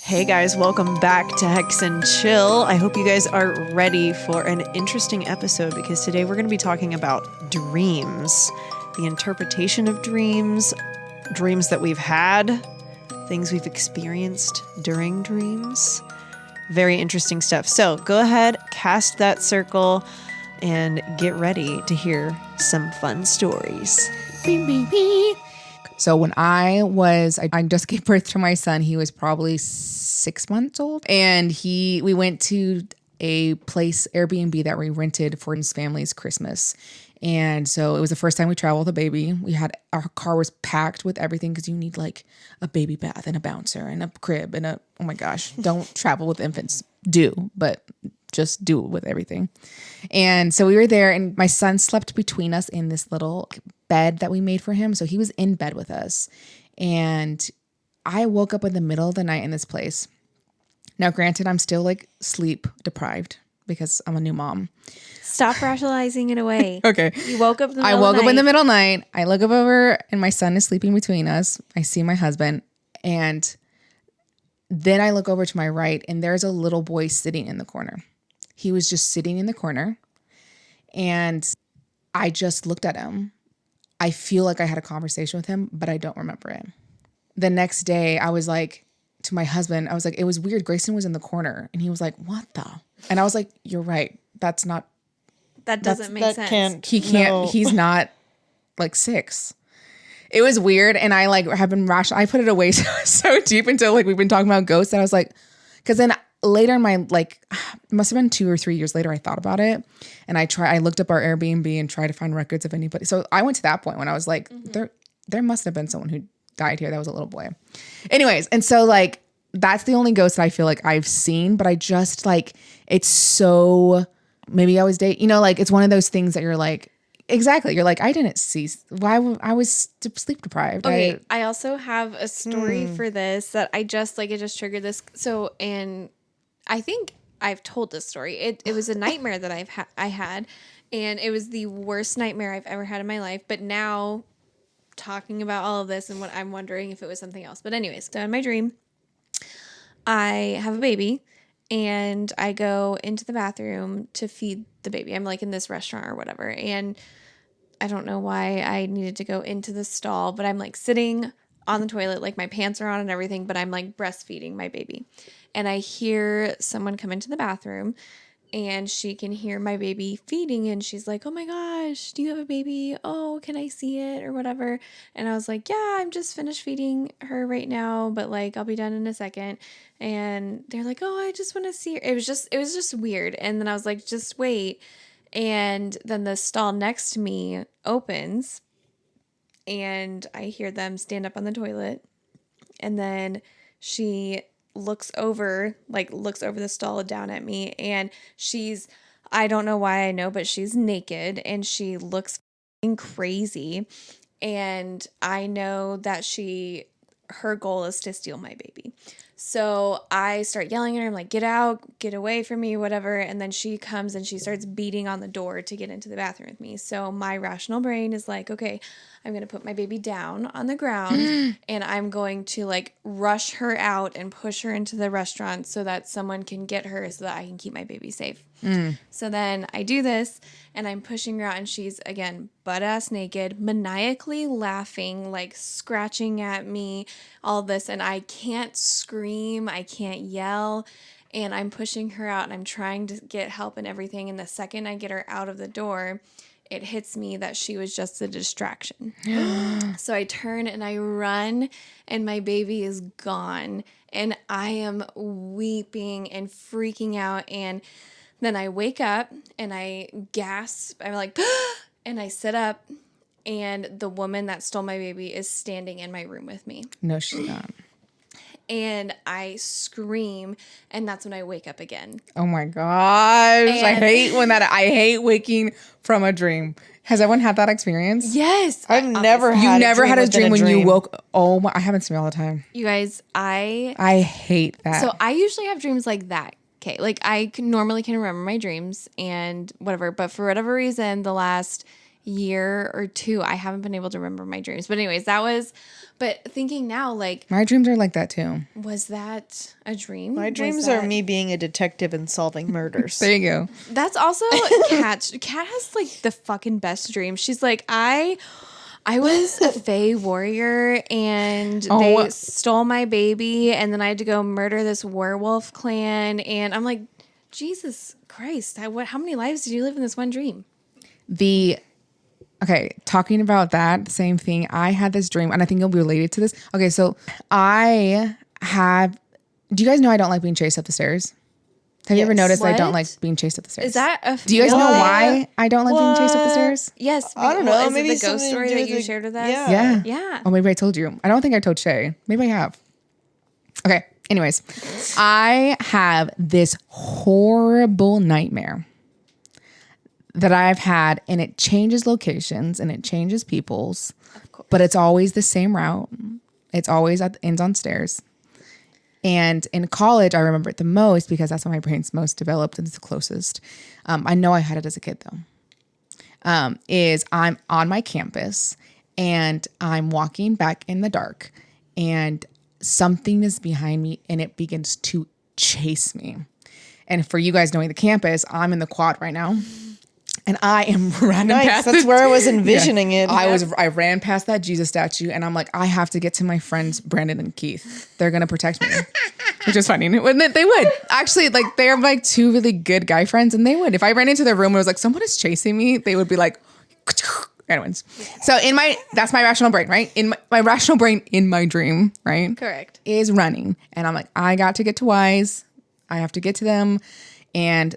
Hey guys, welcome back to Hex and Chill. I hope you guys are ready for an interesting episode because today we're going to be talking about dreams, the interpretation of dreams, dreams that we've had, things we've experienced during dreams. Very interesting stuff. So go ahead, cast that circle, and get ready to hear some fun stories. So when I just gave birth to my son. He was probably 6 months old, and we went to a place, Airbnb, that we rented for his family's Christmas. And so it was the first time we traveled with a baby. Our car was packed with everything because you need like a baby bath and a bouncer and a crib and oh my gosh, don't travel with infants. But just do it with everything. And so we were there, and my son slept between us in this little bed that we made for him. So he was in bed with us. And I woke up in the middle of the night in this place. Now, granted, I'm still like sleep deprived because I'm a new mom. Stop rationalizing it away. Okay. You woke up in the middle I woke of the up in the night. middle of the night. I look up over and my son is sleeping between us. I see my husband, and then I look over to my right, and there's a little boy sitting in the corner. He was just sitting in the corner, and I just looked at him. I feel like I had a conversation with him, but I don't remember it. The next day, I was like, to my husband, I was like, it was weird. Grayson was in the corner, and he was like, what the? And I was like, you're right. That doesn't make sense. He's not like 6. It was weird. And I like have been rational. I put it away so deep until like we've been talking about ghosts. And I was like, because then later in my, like, it must have been 2 or 3 years later, I thought about it. And I looked up our Airbnb and tried to find records of anybody. So I went to that point when I was like, there must have been someone who died here that was a little boy. Anyways, and so like, that's the only ghost that I feel like I've seen. But I just like, it's so, maybe I was like, it's one of those things that you're like, exactly. You're like, I didn't see why I was sleep deprived. Okay. I also have a story for this that it just triggered this. So, and I think I've told this story. It was a nightmare that I had, and it was the worst nightmare I've ever had in my life. But now talking about all of this and what I'm wondering if it was something else. But anyways, so in my dream, I have a baby. And I go into the bathroom to feed the baby. I'm like in this restaurant or whatever. And I don't know why I needed to go into the stall, but I'm like sitting on the toilet, like my pants are on and everything, but I'm like breastfeeding my baby. And I hear someone come into the bathroom, and she can hear my baby feeding, and she's like, oh my gosh, do you have a baby? Oh, can I see it or whatever? And I was like, yeah, I'm just finished feeding her right now, but like I'll be done in a second. And they're like, oh, I just want to see her. It was just weird. And then I was like, just wait. And then the stall next to me opens, and I hear them stand up on the toilet. And then she looks over the stall down at me, and I don't know why I know, but she's naked, and she looks crazy. And I know that her goal is to steal my baby. So I start yelling at her. I'm like, get out, get away from me, whatever. And then she comes and she starts beating on the door to get into the bathroom with me. So my rational brain is like, okay, I'm going to put my baby down on the ground and I'm going to like rush her out and push her into the restaurant so that someone can get her so that I can keep my baby safe. So then I do this, and I'm pushing her out, and she's, again, butt-ass naked, maniacally laughing, like scratching at me, all this, and I can't scream, I can't yell, and I'm pushing her out, and I'm trying to get help and everything, and the second I get her out of the door, it hits me that she was just a distraction. So I turn and I run, and my baby is gone, and I am weeping and freaking out, and then I wake up and I gasp. I'm like, and I sit up, and the woman that stole my baby is standing in my room with me. No, she's not. And I scream, and that's when I wake up again. Oh my gosh. I hate waking from a dream. Has everyone had that experience? Yes. I've never had a dream when you woke. Oh my, I have to me all the time. You guys, I hate that. So I usually have dreams like that. Okay, like I normally can remember my dreams and whatever, but for whatever reason, the last year or two, I haven't been able to remember my dreams. But anyways, but thinking now, like, My dreams are like that too. was that a dream? My dreams are me being a detective and solving murders. There you go. That's also Kat. Kat has like the fucking best dreams. She's like, I was a Fae warrior and they stole my baby, and then I had to go murder this werewolf clan. And I'm like, Jesus Christ, how many lives did you live in this one dream? Okay, talking about that same thing, I had this dream, and I think it'll be related to this. Okay, so do you guys know I don't like being chased up the stairs? Have you ever noticed I don't like being chased up the stairs? Is that Do you guys know why I don't like being chased up the stairs? Yes. I don't know. Is Maybe it the ghost story that you shared with us? Yeah. Yeah. Oh, maybe I told you. I don't think I told Shay. Maybe I have. Okay, anyways. I have this horrible nightmare that I've had, and it changes locations and it changes people's, but it's always the same route. It's always ends on stairs. And in college, I remember it the most because that's when my brain's most developed and it's the closest. I know I had it as a kid though. Is I'm on my campus and I'm walking back in the dark and something is behind me and it begins to chase me. And for you guys knowing the campus, I'm in the quad right now. And I am running past. That's where I was envisioning it. I ran past that Jesus statue, and I'm like, I have to get to my friends Brandon and Keith. They're gonna protect me, which is funny. They would actually, like, they're like two really good guy friends, and they would. If I ran into their room and was like, someone is chasing me, they would be like, anyways. So that's my rational brain, right? In my rational brain in my dream, right? Correct. Is running, and I'm like, I got to get to Wise. I have to get to them. And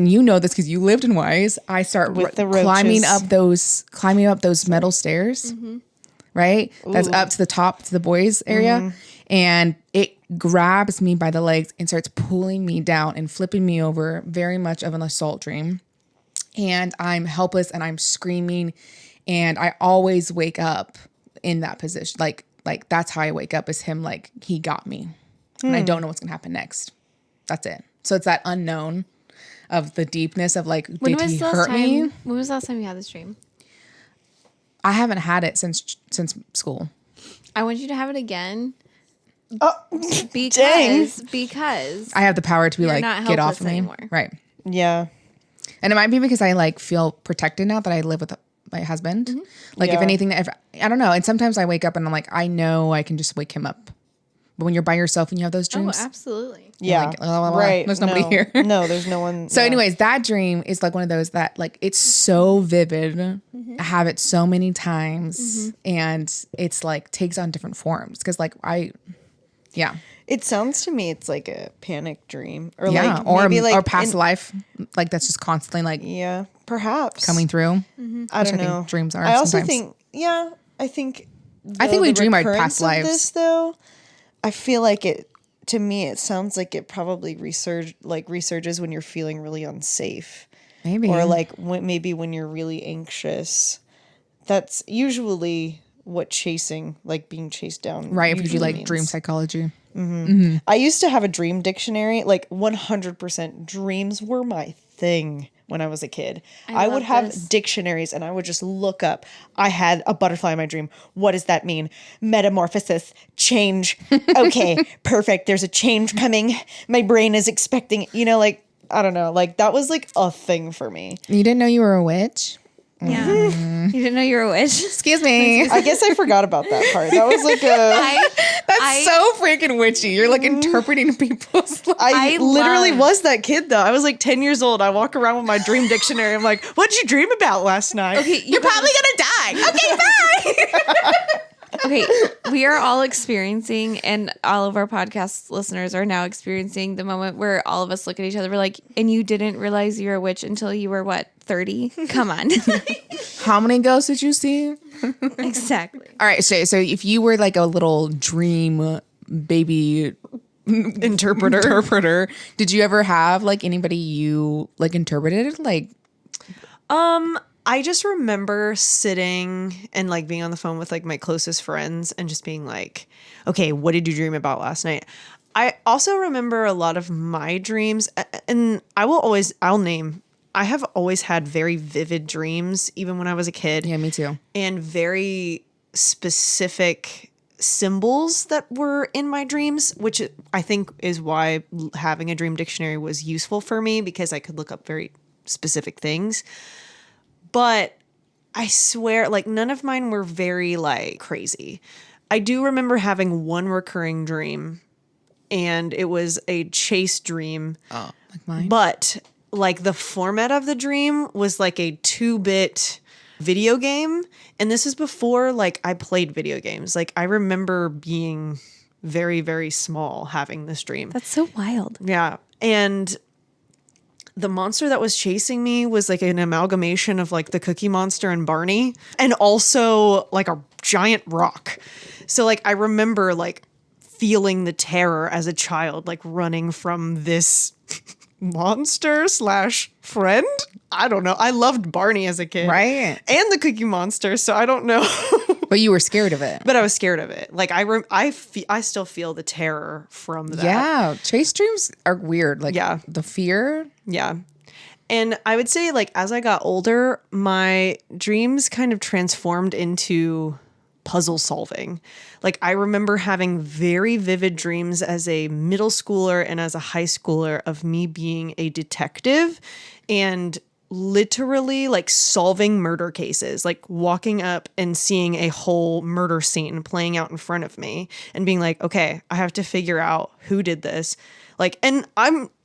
you know this because you lived in Wise. I start climbing up those metal stairs, right? Ooh. That's up to the top to the boys' area, and it grabs me by the legs and starts pulling me down and flipping me over. Very much of an assault dream, and I'm helpless and I'm screaming, and I always wake up in that position. Like that's how I wake up, is him like he got me, and I don't know what's gonna happen next. That's it. So it's that unknown of the deepness of like, did he hurt me? When was the last time you had this dream? I haven't had it since school. I want you to have it again. Oh, because I have the power to be like, get off of me. Anymore. Right. Yeah. And it might be because I like feel protected now that I live with my husband. Like if anything, I don't know. And sometimes I wake up and I'm like, I know I can just wake him up. But when you're by yourself and you have those dreams. Oh, absolutely. Yeah. Like, right. There's nobody here. No, there's no one. So anyways, that dream is like one of those that like, it's so vivid. I have it so many times and it's like takes on different forms. Cause like it sounds to me, it's like a panic dream or or past life. Like that's just constantly like, perhaps coming through. I don't know. Dreams are. I also sometimes. I think we dream our past lives. This though, I feel like to me, it sounds like it probably resurges when you're feeling really unsafe. Maybe. Or like maybe when you're really anxious. That's usually what being chased down. Right, if you like dream psychology. I used to have a dream dictionary. Like 100% dreams were my thing when I was a kid. I would have dictionaries and I would just look up. I had a butterfly in my dream. What does that mean? Metamorphosis, change. Okay, perfect. There's a change coming. My brain is expecting, like, I don't know. Like that was like a thing for me. You didn't know you were a witch? Yeah. You didn't know you were a witch? Excuse me. I guess I forgot about that part. That was like That's so freaking witchy. You're like interpreting people's lives. I literally was that kid though. I was like 10 years old. I walk around with my dream dictionary. I'm like, what'd you dream about last night? Okay, you're probably gonna die. Okay, bye. Okay, we are all experiencing, and all of our podcast listeners are now experiencing the moment where all of us look at each other. We're like, and you didn't realize you were a witch until you were what, 30? Come on. How many ghosts did you see? Exactly. All right, Shay, so if you were like a little dream baby interpreter, did you ever have like anybody you like interpreted? Like, I just remember sitting and like being on the phone with like my closest friends and just being like, okay, what did you dream about last night? I also remember a lot of my dreams, and I'll name I have always had very vivid dreams, even when I was a kid. Yeah, me too. And very specific symbols that were in my dreams, which I think is why having a dream dictionary was useful for me, because I could look up very specific things. But I swear, like, none of mine were very, like, crazy. I do remember having one recurring dream, and it was a chase dream. Oh, like mine? But, like, the format of the dream was like a 2-bit video game. And this is before, like, I played video games. Like, I remember being very, very small having this dream. That's so wild. Yeah. And the monster that was chasing me was like an amalgamation of like the Cookie Monster and Barney, and also like a giant rock. So like I remember like feeling the terror as a child, like running from this monster / friend. I don't know. I loved Barney as a kid. Right. And the Cookie Monster. So I don't know. But you were scared of it. But I was scared of it. Like I still feel the terror from that. Yeah. Chase dreams are weird. Like Yeah. the fear. Yeah. And I would say, like, as I got older, my dreams kind of transformed into puzzle solving. Like, I remember having very vivid dreams as a middle schooler and as a high schooler of me being a detective and literally like solving murder cases, like walking up and seeing a whole murder scene playing out in front of me and being like, okay, I have to figure out who did this. Like, and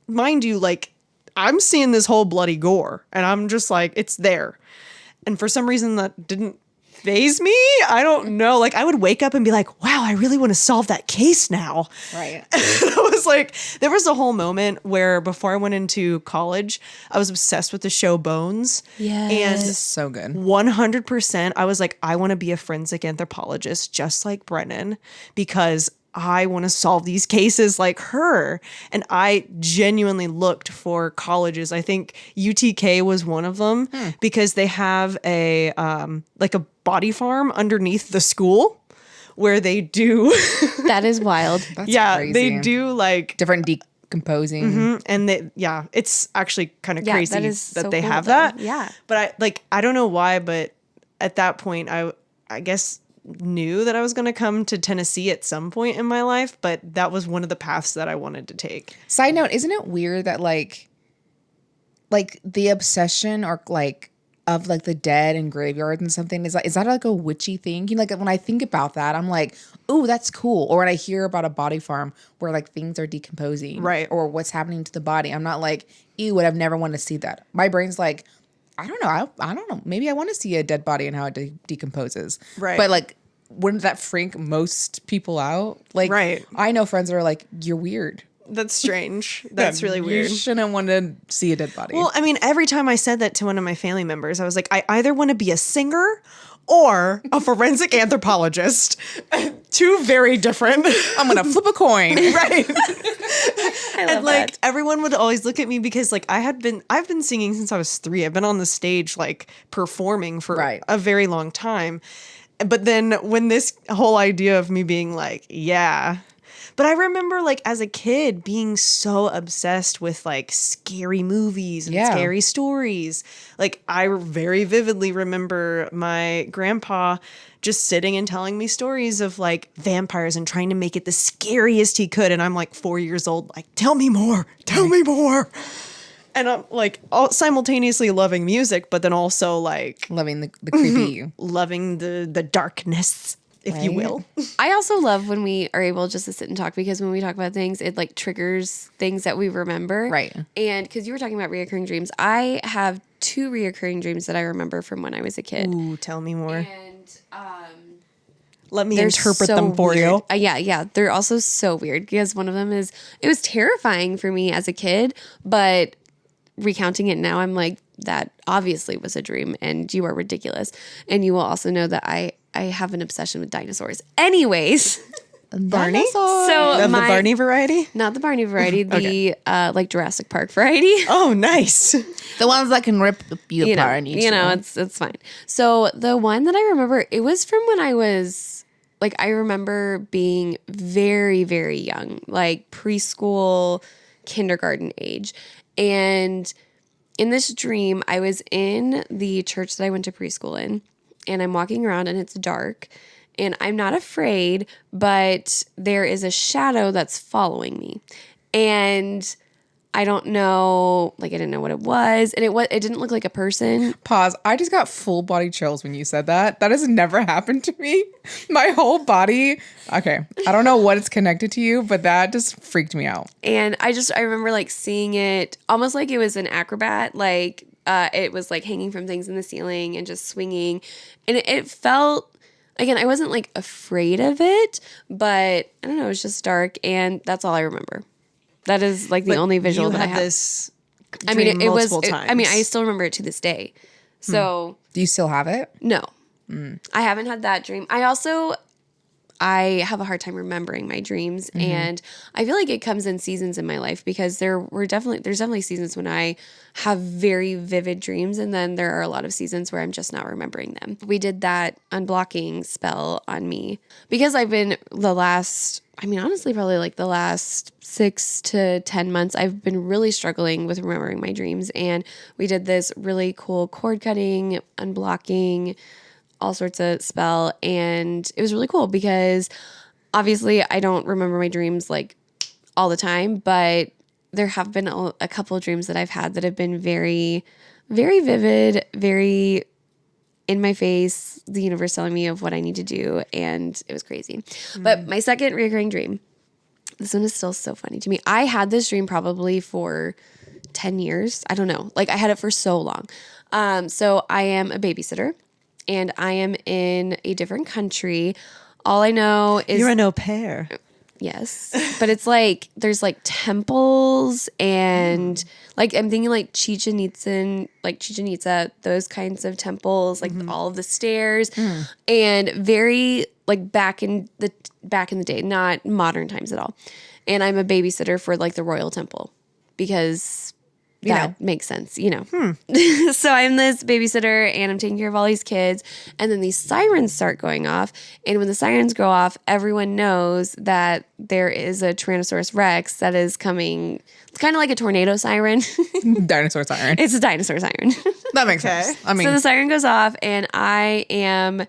mind you, like, I'm seeing this whole bloody gore and I'm just like, it's there. And for some reason that didn't faze me. I don't know. Like, I would wake up and be like, wow, I really want to solve that case now. Right. I was like, there was a whole moment where before I went into college, I was obsessed with the show Bones. Yes. And So good. 100%, I was like, I want to be a forensic anthropologist just like Brennan, because I want to solve these cases like her. And I genuinely looked for colleges. I think UTK was one of them because they have a like a body farm underneath the school where they do That is wild. That's yeah, crazy. they do like Different decomposing. and they, yeah, it's actually kind of Yeah, crazy that that, is so they cool, have though. that. Yeah. But I don't know why, but at that point I guess knew that I was going to come to Tennessee at some point in my life, but that was one of the paths that I wanted to take. Side note, isn't it weird that like the obsession or like of like the dead and graveyards and something is that like a witchy thing? You know, like when I think about that, I'm like, oh, that's cool. Or when I hear about a body farm where like things are decomposing, Right. or what's happening to the body, I'm not like, ew, would I've never want to see that. My brain's like, I don't know. I don't know. Maybe I want to see a dead body and how it decomposes. Right. But like, wouldn't that freak most people out? Like, Right. I know friends that are like, you're weird. That's strange. That's really weird. You shouldn't want to see a dead body. Well, I mean, every time I said that to one of my family members, I was like, I either want to be a singer or a forensic anthropologist. Two very different. I'm gonna flip a coin. Right. I love And like that. everyone would always look at me because like I've been singing since I was 3. I've been on the stage like performing for Right. a very long time. But then when this whole idea of me being like, yeah. But I remember like as a kid being so obsessed with like scary movies and Yeah. scary stories. Like I very vividly remember my grandpa just sitting and telling me stories of like vampires and trying to make it the scariest he could. And I'm like 4 years old, like, tell me more, tell me more. And I'm like simultaneously loving music, but then also like Loving the creepy. loving the darkness, if you Right. will. I also love when we are able just to sit and talk, because when we talk about things, it like triggers things that we remember. Right. And because you were talking about reoccurring dreams, I have 2 reoccurring dreams that I remember from when I was a kid. Ooh, tell me more. And Let me they're interpret so them for weird. you. Yeah. They're also so weird because one of them is, it was terrifying for me as a kid, but recounting it now, I'm like, that obviously was a dream and you are ridiculous. And you will also know that I have an obsession with dinosaurs. Anyways, Barney? so Of the Barney variety? not the Barney variety, the like Jurassic Park variety. Oh, nice. The ones that can rip you you know, apart. and eat you know, it's fine. So the one that I remember, it was from when I was like, I remember being very, very young, like preschool, kindergarten age. And in this dream, I was in the church that I went to preschool in, and I'm walking around and it's dark, and I'm not afraid, but there is a shadow that's following me. And I don't know, like I didn't know what it was, and it didn't look like a person. Pause. I just got full body chills when you said that. That has never happened to me. My whole body. Okay. I don't know what it's connected to you, but that just freaked me out. And I remember like seeing it almost like it was an acrobat, like it was like hanging from things in the ceiling and just swinging. And it felt, again, I wasn't like afraid of it, but I don't know, it was just dark, and that's all I remember. That is like the only visual that I have. This I mean, it was. times. I mean, I still remember it to this day. So Do you still have it? no, I haven't had that dream. I have a hard time remembering my dreams, and I feel like it comes in seasons in my life, because there's definitely seasons when I have very vivid dreams, and then there are a lot of seasons where I'm just not remembering them. We did that unblocking spell on me because I've been honestly, probably like the last 6 to 10 months, I've been really struggling with remembering my dreams, and we did this really cool cord cutting, unblocking, all sorts of spell, and it was really cool because obviously I don't remember my dreams like all the time, but there have been a couple of dreams that I've had that have been very, very vivid, very in my face, the universe telling me of what I need to do, and it was crazy. But my second reoccurring dream, this one is still so funny to me. I had this dream probably for 10 years. I don't know. Like I had it for so long. So I am a babysitter, and I am in a different country. All I know is You're an au pair. yes, but it's like there's like temples and like I'm thinking like Chichen Itza, those kinds of temples, like all of the stairs, and very like back in the day, not modern times at all. And I'm a babysitter for like the royal temple because that makes sense, you know. So I'm this babysitter, and I'm taking care of all these kids, and then these sirens start going off, and when the sirens go off, everyone knows that there is a Tyrannosaurus Rex that is coming. It's kind of like a tornado siren. Dinosaur siren. It's a dinosaur siren. That makes sense. I mean, So the siren goes off, and I am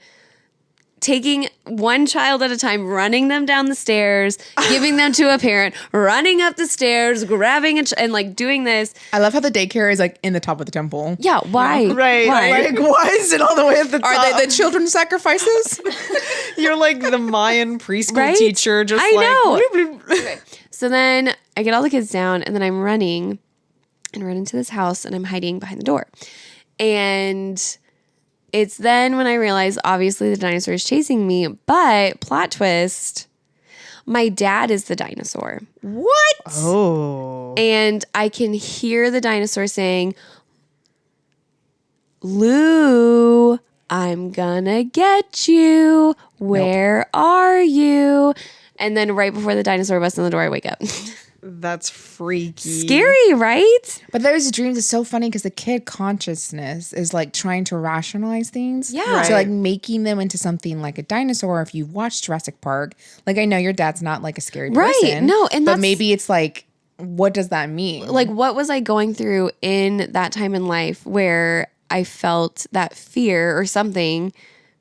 taking one child at a time, running them down the stairs, giving them to a parent, running up the stairs, grabbing and like doing this. I love how the daycare is like in the top of the temple. Yeah, why? Right. Why? Like, why is it all the way at the top? Are they the children sacrifices? You're like the Mayan preschool Right? teacher. Just I like, know. bloop, bloop. So then I get all the kids down, and then I'm running and run into this house, and I'm hiding behind the door. And it's then when I realize, obviously, the dinosaur is chasing me, but plot twist, my dad is the dinosaur. What? Oh. And I can hear the dinosaur saying, Lou, I'm gonna get you. Where are you? And then right before the dinosaur busts on the door, I wake up. That's freaky. Scary, right? But those dreams is so funny because the kid consciousness is like trying to rationalize things. Yeah. Right. So like making them into something like a dinosaur. If you've watched Jurassic Park, like I know your dad's not like a scary Right. person. No, and but that's- maybe it's like, what does that mean? Like, what was I going through in that time in life where I felt that fear or something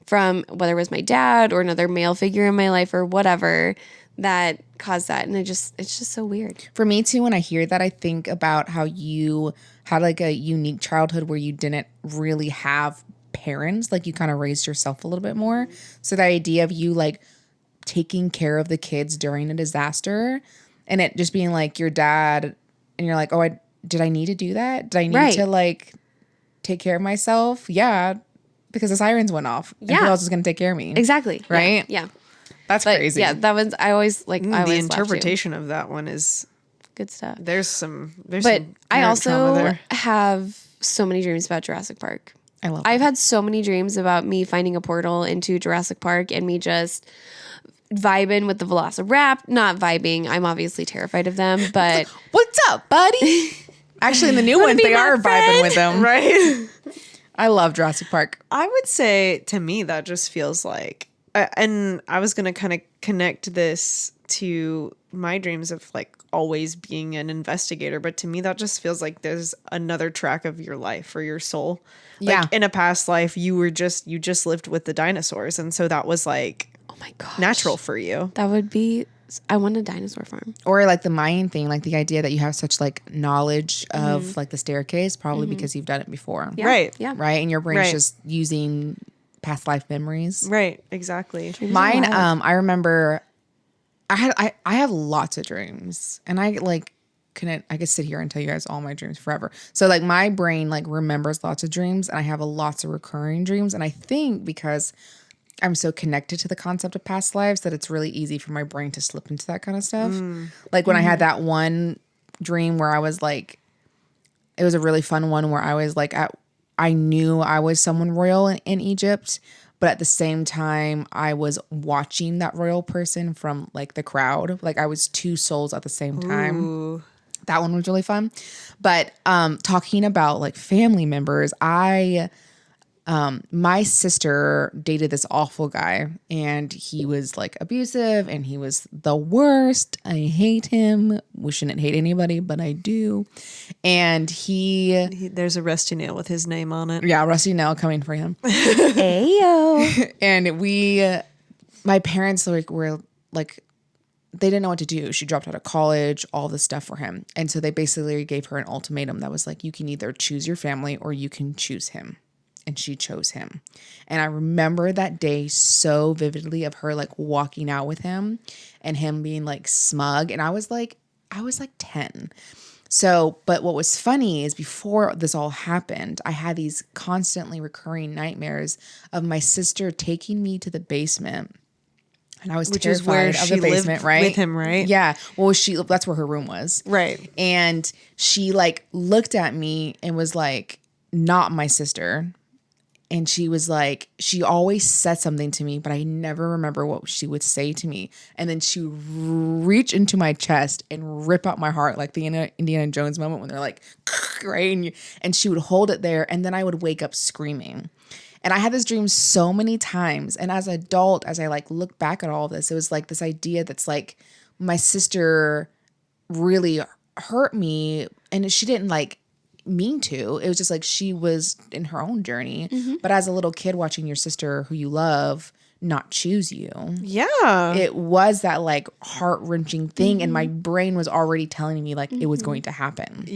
from whether it was my dad or another male figure in my life or whatever that caused that? And it's just so weird. For me too, when I hear that, I think about how you had like a unique childhood where you didn't really have parents, like you kind of raised yourself a little bit more. So the idea of you like taking care of the kids during a disaster and it just being like your dad and you're like, oh, did I need to do that? Did I need Right. to like take care of myself? Yeah, because the sirens went off. And who Yeah. else is going to take care of me? Exactly. Right? Yeah. That's But crazy. yeah, that was, I always like, I The always laughed too. interpretation of that one is Good stuff. there's some But some I parent trauma also there. have so many dreams about Jurassic Park. I love I've had so many dreams about me finding a portal into Jurassic Park and me just vibing with the Velociraptor. Not vibing. I'm obviously terrified of them, but What's up, buddy? Actually, in the new ones, be they my are vibing friend? with them. Right. I love Jurassic Park. I would say to me that just feels like, and I was going to kind of connect this to my dreams of like always being an investigator, but to me that just feels like there's another track of your life or your soul. Yeah. Like in a past life you just lived with the dinosaurs, and so that was like Oh my gosh. natural for you. That would be, I want a dinosaur farm. Or like the Mayan thing, like the idea that you have such like knowledge of like the staircase, probably because you've done it before. Yeah. Right. Yeah. Right. And your brain's Right. just using past life memories. Right, exactly. Mine, I remember I have lots of dreams, and I like I could sit here and tell you guys all my dreams forever. So like my brain like remembers lots of dreams, and I have lots of recurring dreams. And I think because I'm so connected to the concept of past lives that it's really easy for my brain to slip into that kind of stuff. Like when I had that one dream where I was like, it was a really fun one where I was like I knew I was someone royal in Egypt, but at the same time, I was watching that royal person from like the crowd. Like I was two souls at the same time. Ooh. That one was really fun. But talking about like family members, my sister dated this awful guy, and he was like abusive, and he was the worst. I hate him. We shouldn't hate anybody, but I do. And There's a rusty nail with his name on it. yeah, rusty nail coming for him. Ayo. And my parents were like, they didn't know what to do. She dropped out of college, all this stuff for him. And so they basically gave her an ultimatum that was like, you can either choose your family or you can choose him. And she chose him. And I remember that day so vividly of her like walking out with him and him being like smug. And I was like 10. So, but what was funny is before this all happened, I had these constantly recurring nightmares of my sister taking me to the basement. And I was Which is where terrified of she the basement, lived right? with him, right? Yeah. Well, that's where her room was. Right. And she like looked at me and was like, not my sister. And she was like, she always said something to me, but I never remember what she would say to me. And then she would reach into my chest and rip out my heart, like the Indiana Jones moment when they're like, right? And she would hold it there. And then I would wake up screaming. And I had this dream so many times. And as an adult, as I like look back at all of this, it was like this idea that's like my sister really hurt me. And she didn't like mean to. It was just like she was in her own journey. But as a little kid watching your sister who you love not choose you, it was that like heart-wrenching thing. And my brain was already telling me like it was going to happen.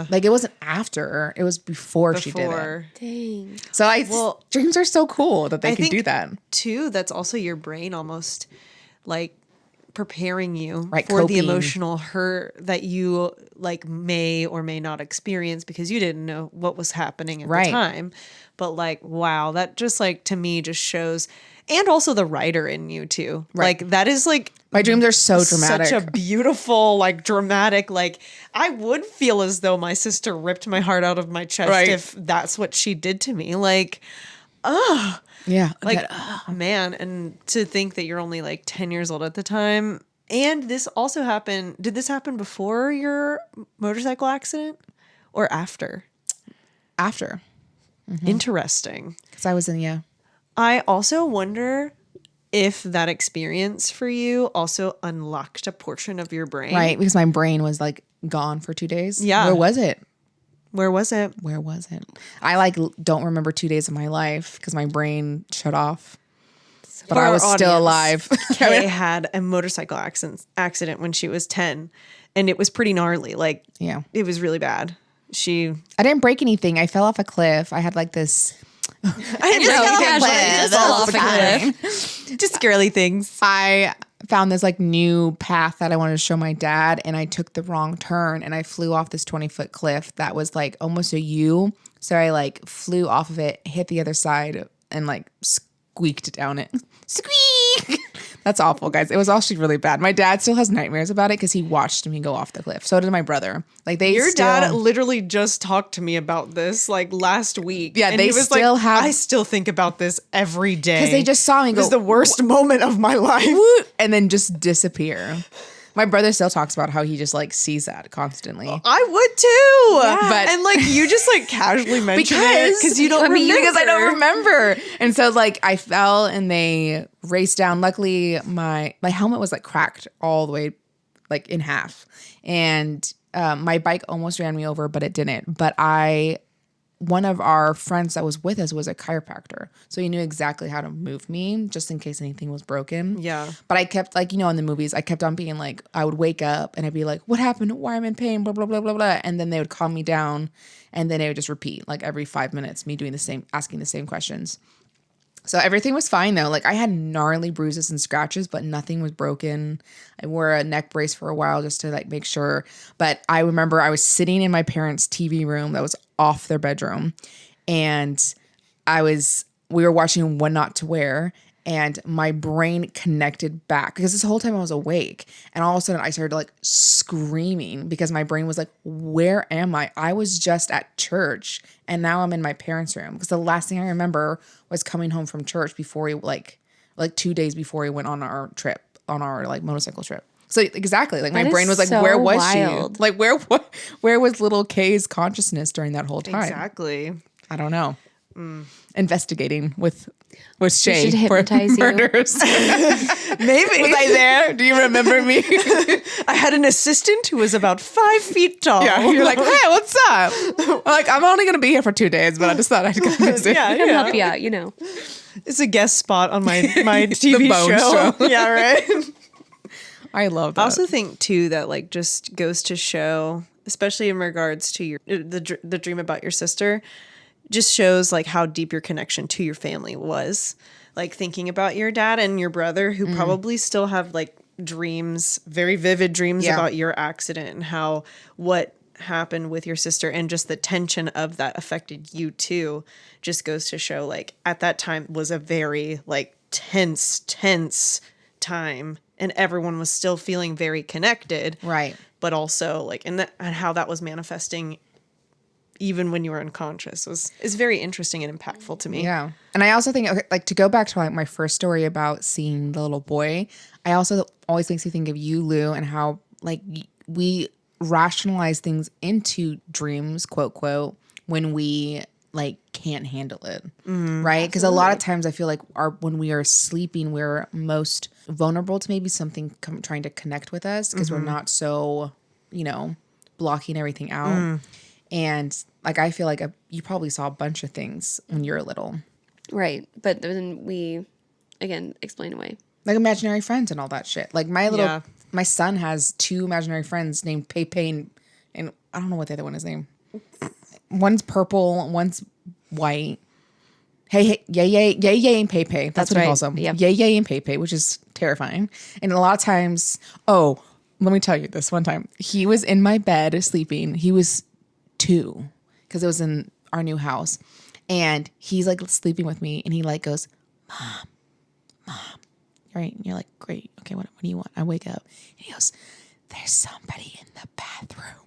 Like it wasn't after, it was before she did it. Dang. So dreams are so cool that they can do that too. That's also your brain almost like preparing you for coping. the emotional hurt that you like may or may not experience because you didn't know what was happening at the time. But like, wow, that just like to me just shows, and also the writer in you too. Like that is like, my dreams are so dramatic. Such a beautiful, like dramatic, like I would feel as though my sister ripped my heart out of my chest if that's what she did to me. Like, yeah. Like, man, and to think that you're only like 10 years old at the time. And this also happened. Did this happen before your motorcycle accident or after? After. Interesting. Because I was in, I also wonder if that experience for you also unlocked a portion of your brain. Right. Because my brain was like gone for 2 days. Yeah. Where was it? Where was it? I like don't remember 2 days of my life because my brain shut off. But For I our was still audience, alive. Kay had a motorcycle accident when she was 10, and it was pretty gnarly. Like, it was really bad. I didn't break anything. I fell off a cliff. I had like this. Just off a cliff. Just girly things. I found this like new path that I wanted to show my dad, and I took the wrong turn and I flew off this 20-foot cliff that was like almost a U. So I like flew off of it, hit the other side, and like squeaked down it. Squeak! That's awful, guys. It was actually really bad. My dad still has nightmares about it because he watched me go off the cliff. So did my brother. Like your dad literally just talked to me about this like last week. Yeah, and they he was still like, have. I still think about this every day because they just saw me go. This is the worst moment of my life, and then just disappear. My brother still talks about how he just like sees that constantly. I would too. Yeah. But and like you just like casually mention it because you don't remember. Because I don't remember. And so like I fell and they raced down. Luckily my helmet was like cracked all the way like in half. And my bike almost ran me over, but it didn't. But one of our friends that was with us was a chiropractor. So he knew exactly how to move me just in case anything was broken. Yeah. But I kept like, in the movies, I kept on being like, I would wake up and I'd be like, what happened? Why am I in pain? Blah, blah, blah, blah, blah. And then they would calm me down. And then it would just repeat like every 5 minutes, me doing asking the same questions. So everything was fine though. Like I had gnarly bruises and scratches, but nothing was broken. I wore a neck brace for a while just to like make sure. But I remember I was sitting in my parents' TV room that was off their bedroom, and we were watching What Not to Wear, and my brain connected back because this whole time I was awake, and all of a sudden I started like screaming because my brain was like, where am I? I was just at church and now I'm in my parents' room, because the last thing I remember was coming home from church before he like 2 days before he went on our like motorcycle trip. So exactly, like my brain was like, so where was wild. she? Like where was little Kay's consciousness during that whole time? Exactly. I don't know. Investigating with Shay should for hypnotize you. murders. Maybe. Was I there? Do you remember me? I had an assistant who was about 5 feet tall. Yeah, you're like, hey, what's up? I'm like, I'm only gonna be here for 2 days, but I just thought I'd come visit. Yeah, Come help you out, It's a guest spot on my TV Bone show. Yeah, right. I love that. I also think too that like just goes to show, especially in regards to the dream about your sister, just shows like how deep your connection to your family was. Like thinking about your dad and your brother who probably still have like dreams, very vivid dreams about your accident and what happened with your sister, and just the tension of that affected you too. Just goes to show like at that time was a very like tense time, and everyone was still feeling very connected. Right. But also like and how that was manifesting even when you were unconscious is very interesting and impactful to me. Yeah. And I also think, okay, like to go back to like my first story about seeing the little boy, I also always makes me think of you, Lou, and how like we rationalize things into dreams, quote, quote, when we like can't handle it. Right. Because a lot of times I feel like when we are sleeping, we're most vulnerable to maybe something trying to connect with us because we're not so, blocking everything out. And like, I feel like you probably saw a bunch of things when you were little. Right. But then we, again, explain away. Like imaginary friends and all that shit. Like my son has 2 imaginary friends named Pepe and I don't know what the other one is named. One's purple, one's white. Hey, yay, and Pepe. That's what he calls them. Yep. Yay, and Pepe, which is terrifying. And a lot of times, let me tell you this one time. He was in my bed sleeping. He was 2 because it was in our new house, and he's like sleeping with me, and he like goes, mom, right? And you're like, great, okay, what do you want? I wake up and he goes, there's somebody in the bathroom.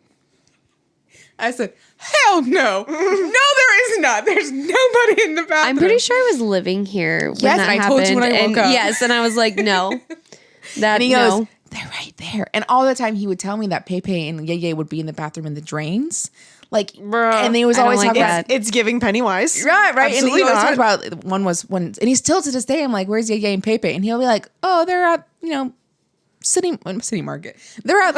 I said, hell no. No, there is not. There's nobody in the bathroom. I'm pretty sure I was living here when Yes, that and I happened. told you when I woke up. Yes, and I was like, no. And he goes, they're right there. And all the time he would tell me that Pepe and Yeye would be in the bathroom in the drains. Like, Bruh, and they was I don't always like talking that. about It's giving Pennywise. Right. Absolutely And he always not. talked about and he still to this day, I'm like, where's Yeye and Pepe? And he'll be like, oh, they're at, city market. They're at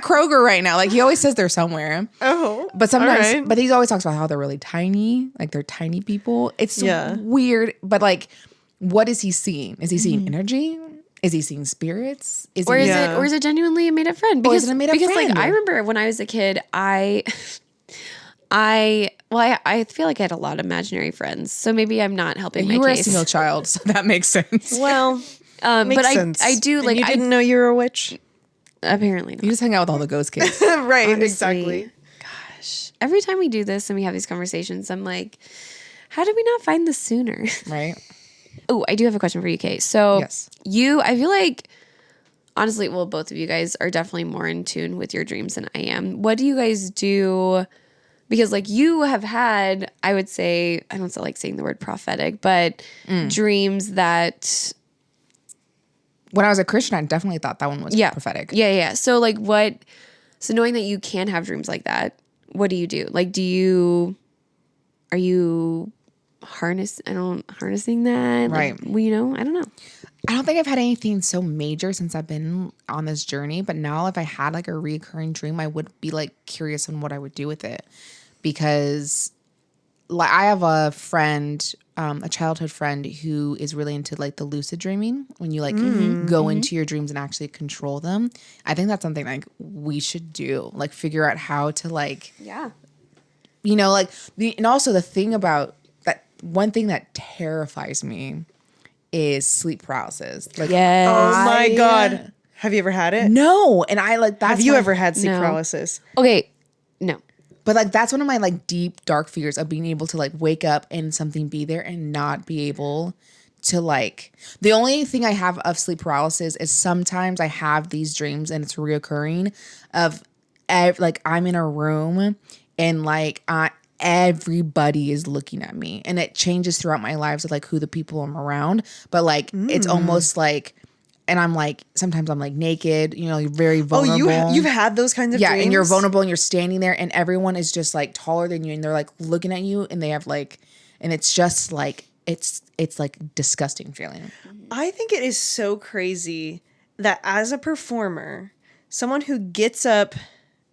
Kroger right now. Like he always says they're somewhere. Oh. But sometimes, all right. but he always talks about how they're really tiny. Like they're tiny people. It's weird. But like, what is he seeing? Is he seeing energy? Is he seeing spirits? Is it genuinely a made up friend? Or is it a made-up friend? Like I remember when I was a kid, I feel like I had a lot of imaginary friends. So maybe I'm not helping my you were case. a single child, so that makes sense. Well, but sense. I do And like you didn't know you were a witch? apparently not. You just hang out with all the ghost kids. Right, Honestly, exactly. Gosh. Every time we do this and we have these conversations, I'm like, how did we not find this sooner? Right? Oh, I do have a question for you, Kate. So Yes. I feel like, honestly, well, both of you guys are definitely more in tune with your dreams than I am. What do you guys do? Because like you have had, I would say, I don't like saying the word prophetic, but dreams that... When I was a Christian, I definitely thought that one was prophetic. Yeah. So like so knowing that you can have dreams like that, what do you do? Like, are you harnessing that? Right. Like, I don't know. I don't think I've had anything so major since I've been on this journey. But now if I had like a reoccurring dream, I would be like curious on what I would do with it. Because like I have a friend, a childhood friend who is really into like the lucid dreaming, when you like go into your dreams and actually control them. I think that's something like we should do, like figure out how to like, you know, like and also the thing about that, one thing that terrifies me is sleep paralysis. Like, Oh my God. Have you ever had it? no, and I like that's Have you my- ever had sleep No. paralysis? Okay. No. But like that's one of my like deep dark fears of being able to like wake up and something be there and not be able to like. The only thing I have of sleep paralysis is sometimes I have these dreams and it's reoccurring of like I'm in a room and like everybody is looking at me, and it changes throughout my lives of like who the people I'm around. But like it's almost like. And I'm like, sometimes I'm like naked, you know, you're very vulnerable. You've had those kinds of dreams? And you're vulnerable and you're standing there and everyone is just like taller than you and they're like looking at you and they have like, and it's just like, it's like disgusting feeling. I think it is so crazy that as a performer, someone who gets up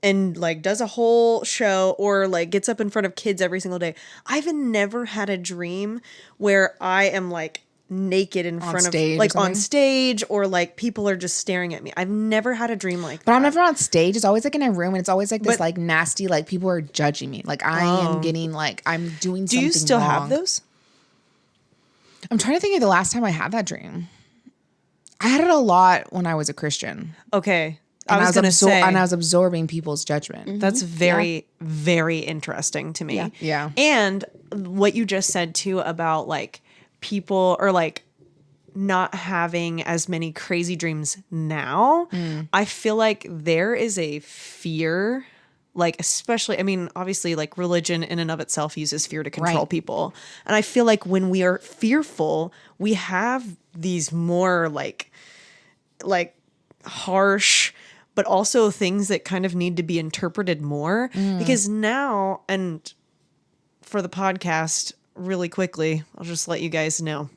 and like does a whole show or like gets up in front of kids every single day, I've never had a dream where I am like naked in front of stage or like on something? stage or like people are just staring at me. I've never had a dream like But that. I'm never on stage. It's always like in a room and it's always like this like nasty, like people are judging me. Like I am getting like, I'm doing Do something you still wrong. have those? I'm trying to think of the last time I had that dream. I had it a lot when I was a Christian. Okay. And I was going to say. and I was absorbing people's judgment. That's very, very interesting to me. Yeah. And what you just said too about like people or like not having as many crazy dreams now. I feel like there is a fear, like especially, I mean, obviously like religion in and of itself uses fear to control Right. people. And I feel like when we are fearful, we have these more like harsh, but also things that kind of need to be interpreted more because now, and for the podcast really quickly, I'll just let you guys know.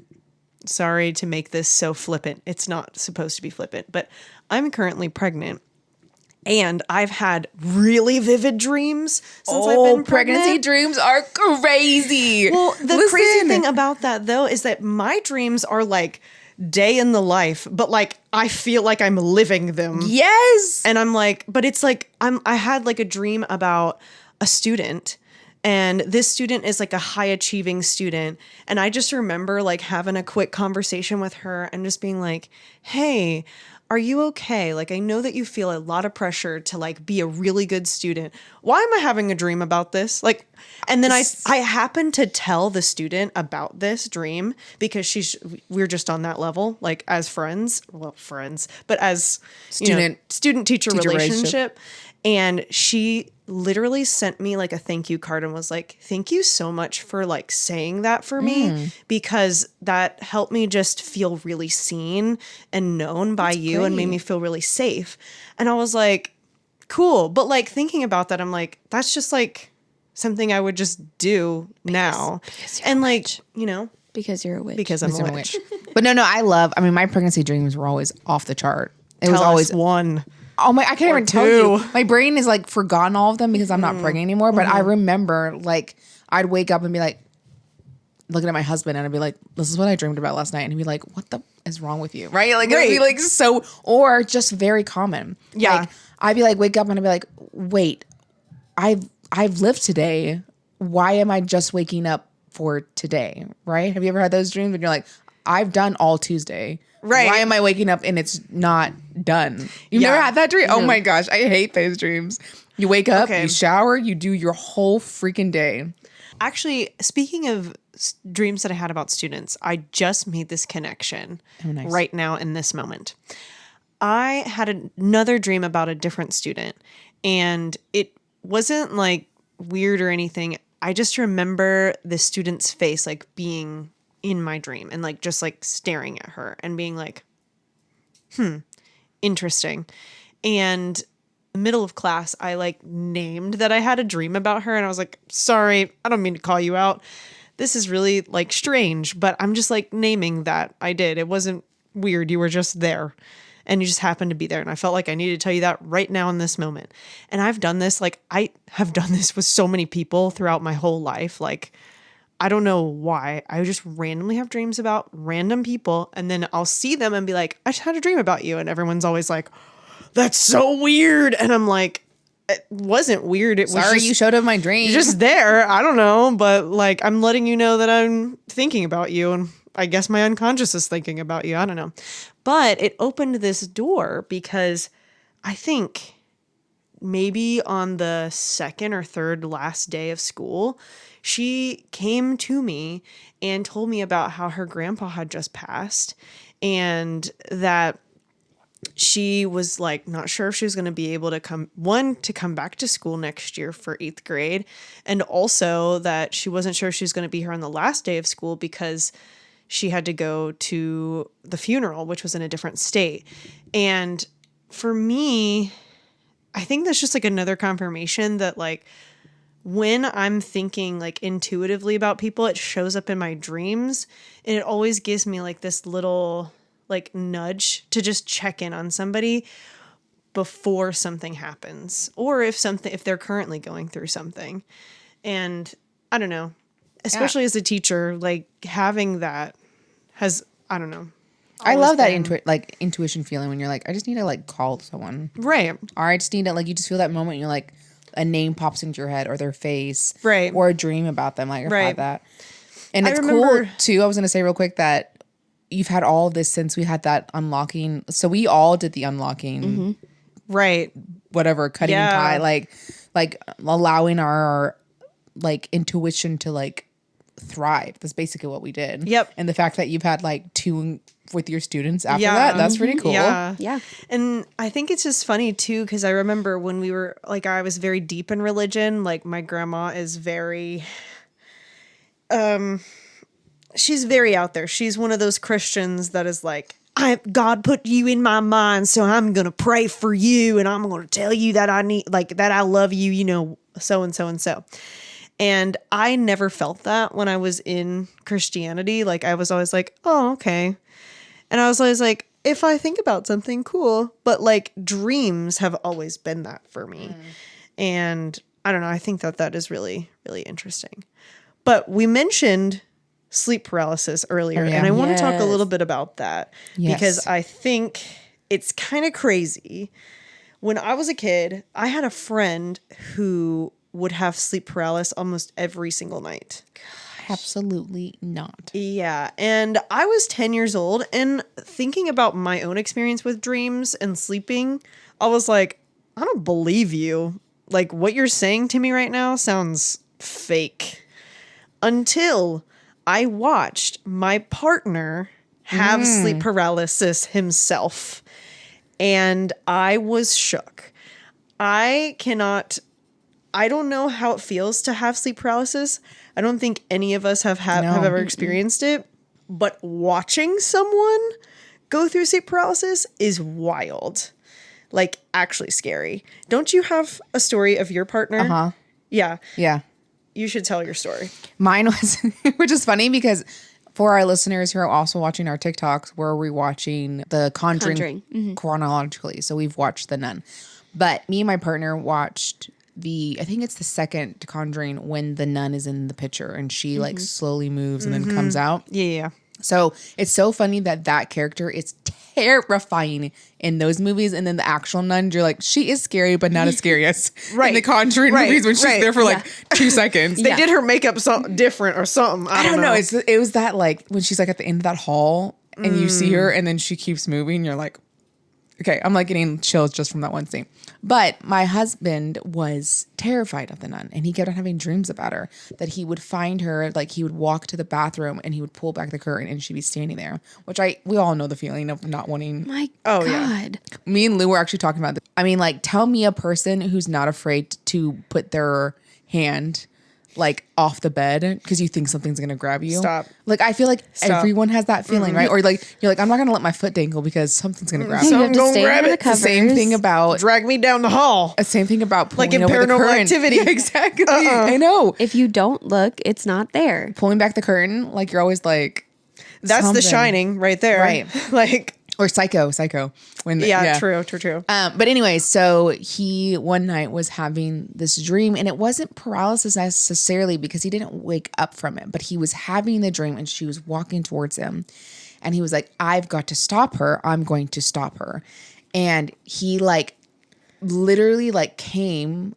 Sorry to make this so flippant. It's not supposed to be flippant, but I'm currently pregnant and I've had really vivid dreams since I've been pregnancy pregnant. dreams are crazy. Well, the crazy thing about that though is that my dreams are like day in the life, but like I feel like I'm living them. Yes. And I'm like, but it's like I had like a dream about a student, and this student is like a high achieving student, and I just remember like having a quick conversation with her and just being like, "Hey, are you okay? Like I know that you feel a lot of pressure to like be a really good student. Why am I having a dream about this?" Like, and then I happened to tell the student about this dream because we're just on that level, like as friends, but as student teacher relationship. And she literally sent me like a thank you card and was like, "Thank you so much for like saying that for me, because that helped me just feel really seen and known by you and made me feel really safe." And I was like, cool. But like thinking about that, I'm like, that's just like something I would just do now. And like, Because you're a witch. because I'm a witch. But no, I mean, my pregnancy dreams were always off the chart. It was Tell always us one. Oh my! I can't even tell two. you. My brain is like forgotten all of them because I'm not pregnant anymore. But I remember like I'd wake up and be like looking at my husband and I'd be like, "This is what I dreamed about last night," and he'd be like, "What the is wrong with you?" Right? Like it'd be like so, or just very common. Yeah. Like, I'd be like, wake up and I'd be like, "Wait, I've lived today. Why am I just waking up for today?" Right? Have you ever had those dreams when you're like, "I've done all Tuesday." Right. Why am I waking up and it's not done? You've never had that dream? Oh my gosh, I hate those dreams. You wake up, Okay. you shower, you do your whole freaking day. Actually, speaking of dreams that I had about students, I just made this connection right now in this moment. I had another dream about a different student, and it wasn't like weird or anything. I just remember the student's face like being in my dream and like just like staring at her and being like, interesting. And middle of class, I like named that I had a dream about her and I was like, "Sorry, I don't mean to call you out. This is really like strange," but I'm just like naming that I did. It wasn't weird. You were just there. And you just happened to be there. And I felt like I needed to tell you that right now in this moment. And I've done this, like, I have done this with so many people throughout my whole life. Like, I don't know why. I just randomly have dreams about random people. And then I'll see them and be like, I just had a dream about you. And everyone's always like, that's so weird. And I'm like, it wasn't weird. It was Sorry, just, you showed up my dream. you're just there. I don't know. But like, I'm letting you know that I'm thinking about you. And I guess my unconscious is thinking about you. I don't know. But it opened this door because I think maybe on the second or third last day of school, she came to me and told me about how her grandpa had just passed and that she was like not sure if she was going to be able to come back to school next year for 8th grade, and also that she wasn't sure if she was going to be here on the last day of school because she had to go to the funeral, which was in a different state. And for me, I think that's just like another confirmation that like when I'm thinking like intuitively about people, it shows up in my dreams, and it always gives me like this little like nudge to just check in on somebody before something happens, or if they're currently going through something. And I don't know, especially as a teacher, like having that has, I don't know. I love that intuition feeling when you're like, I just need to like call someone. Right. Or I just need to like, you just feel that moment and you're like, a name pops into your head or their face. Right. Or a dream about them. Like I've Right. had that. And it's remember- cool too. I was going to say real quick that you've had all of this since we had that unlocking. So we all did the unlocking. Right. Whatever, cutting Yeah. tie, like allowing our like intuition to like thrive. That's basically what we did. Yep. And the fact that you've had like 2 with your students after Yeah. that's pretty cool. Yeah. Yeah. And I think it's just funny too, because I remember when we were like, I was very deep in religion. Like my grandma is very, she's very out there. She's one of those Christians that is like, God put you in my mind, so I'm going to pray for you. And I'm going to tell you that that I love you, you know, so and so and so. And I never felt that when I was in Christianity. Like I was always like, oh, okay. And I was always like, if I think about something, cool. But like dreams have always been that for me. And I don't know. I think that is really, really interesting. But we mentioned sleep paralysis earlier. Oh, yeah. And I want to talk a Yes. little bit about that. Yes. Because I think it's kind of crazy. When I was a kid, I had a friend who would have sleep paralysis almost every single night. Absolutely not. Yeah. And I was 10 years old, and thinking about my own experience with dreams and sleeping, I was like, I don't believe you. Like what you're saying to me right now sounds fake. Until I watched my partner have sleep paralysis himself. And I was shook. I don't know how it feels to have sleep paralysis. I don't think any of us have ever experienced it. But watching someone go through sleep paralysis is wild. Like actually scary. Don't you have a story of your partner? Uh-huh. Yeah. Yeah. You should tell your story. Mine was, which is funny because for our listeners who are also watching our TikToks, we're rewatching The Conjuring, chronologically. So we've watched The Nun. But me and my partner watched I think it's the second Conjuring when the nun is in the picture and she like slowly moves and then comes out. Yeah. So it's so funny that character is terrifying in those movies. And then the actual nun, you're like, she is scary, but not as scary as in the Conjuring movies when she's there for like 2 seconds. They did her makeup something different or something. I don't know. It was that like when she's like at the end of that hall and you see her and then she keeps moving. You're like, okay, I'm like getting chills just from that one scene. But my husband was terrified of the nun and he kept on having dreams about her, that he would find her, like he would walk to the bathroom and he would pull back the curtain and she'd be standing there, which we all know the feeling of not wanting. My God. Yeah. Me and Lou were actually talking about this. I mean, like, tell me a person who's not afraid to put their hand like off the bed because you think something's gonna grab you. Stop. Like I feel like Stop. everyone has that feeling, right? Or like you're like, I'm not gonna let my foot dangle because something's gonna grab me. You have to Don't stay grab under it. the It's The covers. same thing about Drag me down the hall. same thing about pulling Like in over the Paranormal curtain. Activity. Yeah, exactly. I know. If you don't look, it's not there. Pulling back the curtain, like you're always like, That's Something. The Shining right there. Right. Like, or Psycho. When true. But anyway, so he one night was having this dream, and it wasn't paralysis necessarily because he didn't wake up from it, but he was having the dream and she was walking towards him. And he was like, I've got to stop her. I'm going to stop her. And he like literally like came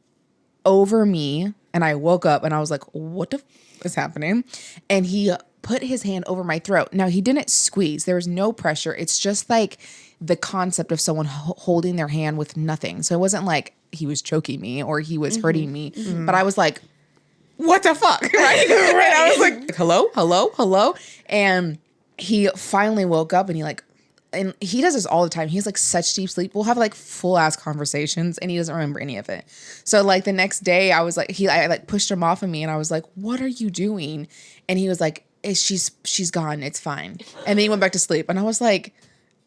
over me, and I woke up and I was like, what the is happening? And he put his hand over my throat. Now, he didn't squeeze. There was no pressure. It's just like the concept of someone holding their hand with nothing. So it wasn't like he was choking me or he was hurting me. But I was like, what the fuck? Right? I was like, hello. And he finally woke up, and and he does this all the time. He has like such deep sleep. We'll have like full ass conversations, and he doesn't remember any of it. So like the next day I was like, I like pushed him off of me, and I was like, what are you doing? And he was like, she's gone. It's fine. And then he went back to sleep. And I was like,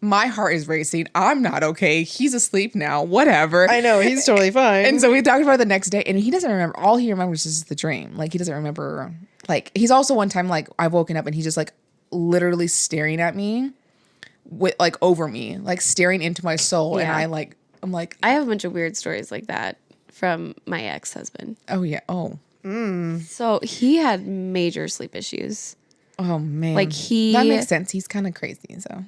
my heart is racing. I'm not okay. He's asleep now. Whatever. I know. He's totally fine. And so we talked about it the next day, and he doesn't remember. All he remembers is the dream. Like he doesn't remember. Like he's also one time like I've woken up and he's just like literally staring at me with like over me, like staring into my soul. Yeah. And I'm like, I have a bunch of weird stories like that from my ex-husband. oh yeah. Oh. So he had major sleep issues. Oh man. Like that makes sense. He's kind of crazy. So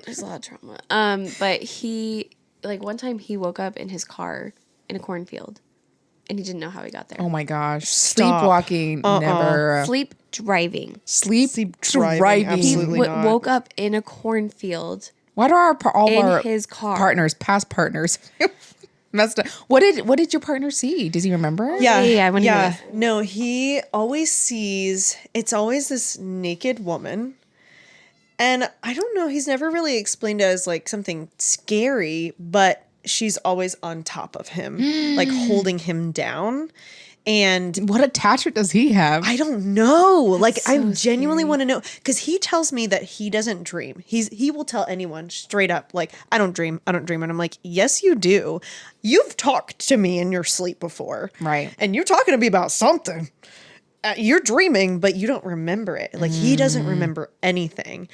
There's a lot of trauma. But he, like one time he woke up in his car in a cornfield and he didn't know how he got there. oh my gosh. Stop. Sleepwalking. Never. Sleep driving. Sleep driving, He absolutely not. woke up in a cornfield Why do all in our his car. partners, past partners, messed up? What did your partner see? Does he remember? Yeah, I wanna hear this. No, he always sees, it's always this naked woman. And I don't know, he's never really explained it as like something scary, but she's always on top of him, like holding him down. And What attachment does he have? I don't know. Like, I genuinely want to know, because he tells me that he doesn't dream. He will tell anyone straight up, like, I don't dream. And I'm like, yes, you do. You've talked to me in your sleep before. Right. And you're talking to me about something. You're dreaming, but you don't remember it. Like, he doesn't remember anything.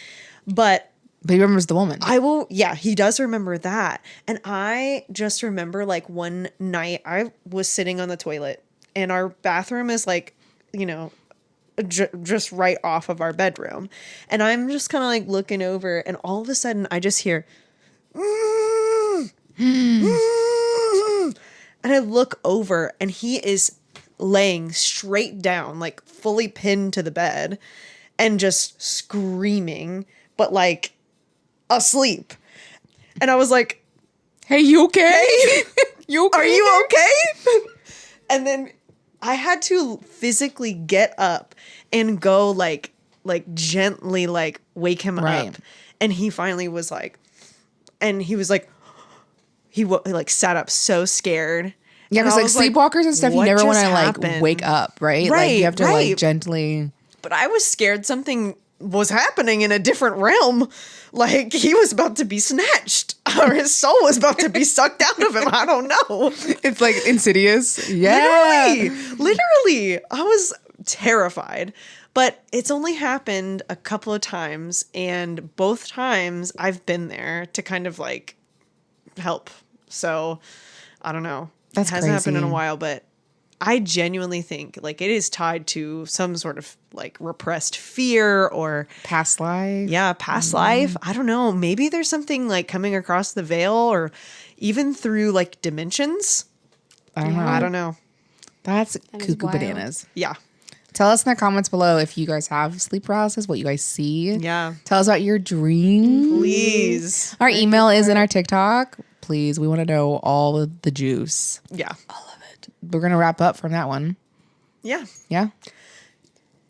But he remembers the woman. he does remember that. And I just remember, like, one night I was sitting on the toilet, and our bathroom is like, you know, just right off of our bedroom. And I'm just kind of like looking over, and all of a sudden I just hear, and I look over, and he is laying straight down, like fully pinned to the bed, and just screaming, but like asleep. And I was like, hey, you okay? You okay? are you okay? And then I had to physically get up and go like gently like wake him Right. up. And he finally was like, he like sat up so scared. Yeah, And because I like was like, sleepwalkers and stuff, you what never want just to like happened? wake up, right? Like Right, you have to right. like gently. But I was scared something was happening in a different realm. Like he was about to be snatched, or his soul was about to be sucked out of him. I don't know. It's like Insidious. Yeah. Literally. I was terrified. But it's only happened a couple of times, and both times I've been there to kind of like help. So I don't know. That's it hasn't happened in a crazy. while, but I genuinely think like it is tied to some sort of like repressed fear or Past life. past life. I don't know. Maybe there's something like coming across the veil, or even through like dimensions. I don't know. That's is cuckoo wild. bananas. Yeah. Tell us in the comments below if you guys have sleep paralysis, what you guys see. Yeah. Tell us about your dreams. Please. Our email is in our TikTok. Please, we want to know all of the juice. Yeah. We're going to wrap up from that one. Yeah. Yeah?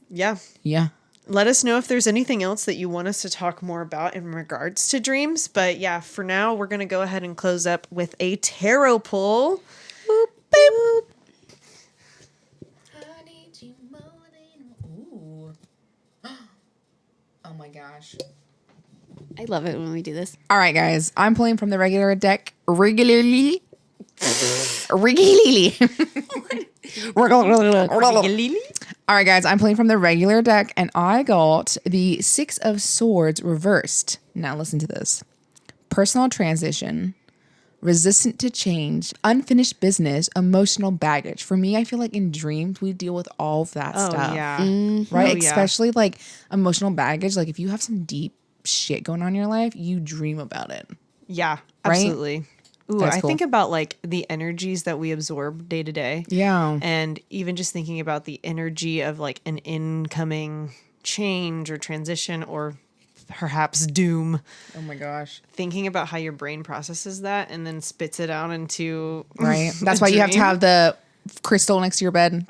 Yeah. Yeah. Let us know if there's anything else that you want us to talk more about in regards to dreams. But yeah, for now, we're going to go ahead and close up with a tarot pull. Boop, boop. Oh my gosh. I love it when we do this. All right, guys. I'm pulling from the regular deck regularly. All right, guys, I'm playing from the regular deck, and I got the Six of Swords reversed. Now listen to this. Personal transition, resistant to change, unfinished business, emotional baggage. For me, I feel like in dreams, we deal with all of that stuff. Yeah. Right? Oh, yeah. Especially like emotional baggage. Like if you have some deep shit going on in your life, you dream about it. Yeah, Right? absolutely. Ooh, That's I cool. think about like the energies that we absorb day to day. Yeah. And even just thinking about the energy of like an incoming change or transition or perhaps doom. Oh my gosh. Thinking about how your brain processes that and then spits it out into Right. That's a why you have to dream. have the crystal next to your bed.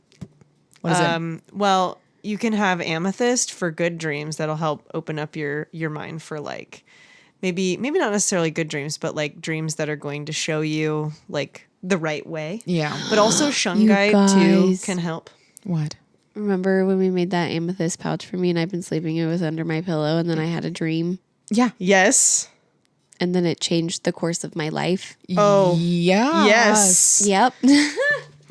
What is it? Well, you can have amethyst for good dreams that'll help open up your mind for like maybe not necessarily good dreams, but like dreams that are going to show you like the right way. Yeah. But also shungite too guys. can help. What? Remember when we made that amethyst pouch for me and I've been sleeping it was under my pillow and then I had a dream Yeah. Yes. and then it changed the course of my life? Oh. Yeah. Yes. Yep.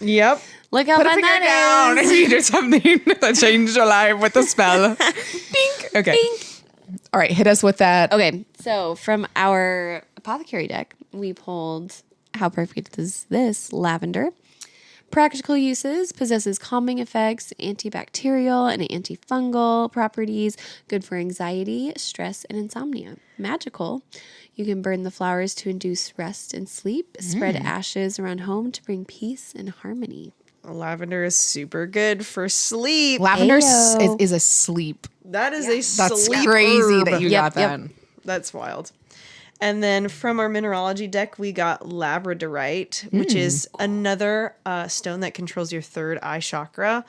Yep. Look how Put a fun finger that down is. if you did something that changed your life with a spell. Dink. Okay. All right. Hit us with that. Okay, so from our apothecary deck, we pulled How Perfect Is This? Lavender. Practical uses, possesses calming effects, antibacterial and antifungal properties, good for anxiety, stress, and insomnia. Magical, you can burn the flowers to induce rest and sleep, spread ashes around home to bring peace and harmony. Lavender is super good for sleep. Lavender Ayo. is a sleep. That is a That's sleep crazy herb. that you Yep, got that. That's wild. And then from our mineralogy deck, we got labradorite, which is another stone that controls your third eye chakra.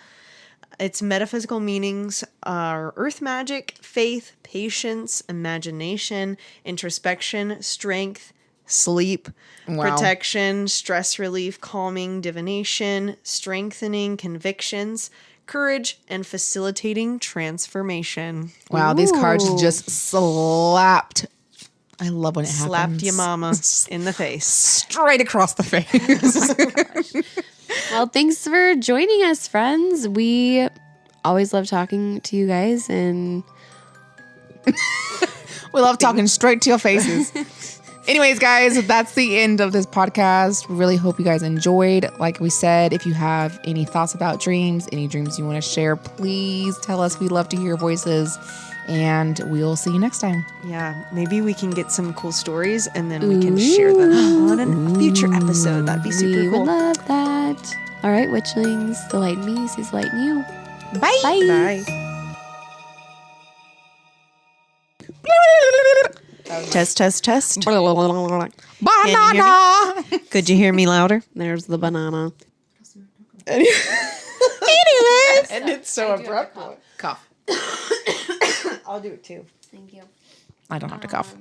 Its metaphysical meanings are earth magic, faith, patience, imagination, introspection, strength, sleep, protection, stress relief, calming, divination, strengthening convictions, courage, and facilitating transformation. Wow, these cards just slapped. I love when it happens. Slapped your mama in the face. Straight across the face. Well, thanks for joining us, friends. We always love talking to you guys, and We love talking straight to your faces. Anyways, guys, that's the end of this podcast. We really hope you guys enjoyed. Like we said, if you have any thoughts about dreams, any dreams you want to share, please tell us. We love to hear your voices. And we'll see you next time. Yeah, maybe we can get some cool stories and then we can share them on a future episode. That'd be super we cool. would love that. All right, witchlings, delight me, sees light in you. Bye. Bye. Test, test, test. Banana. Could you hear me louder? There's the banana. And it's so abrupt. Cough. I'll do it too. Thank you. I don't have to cough.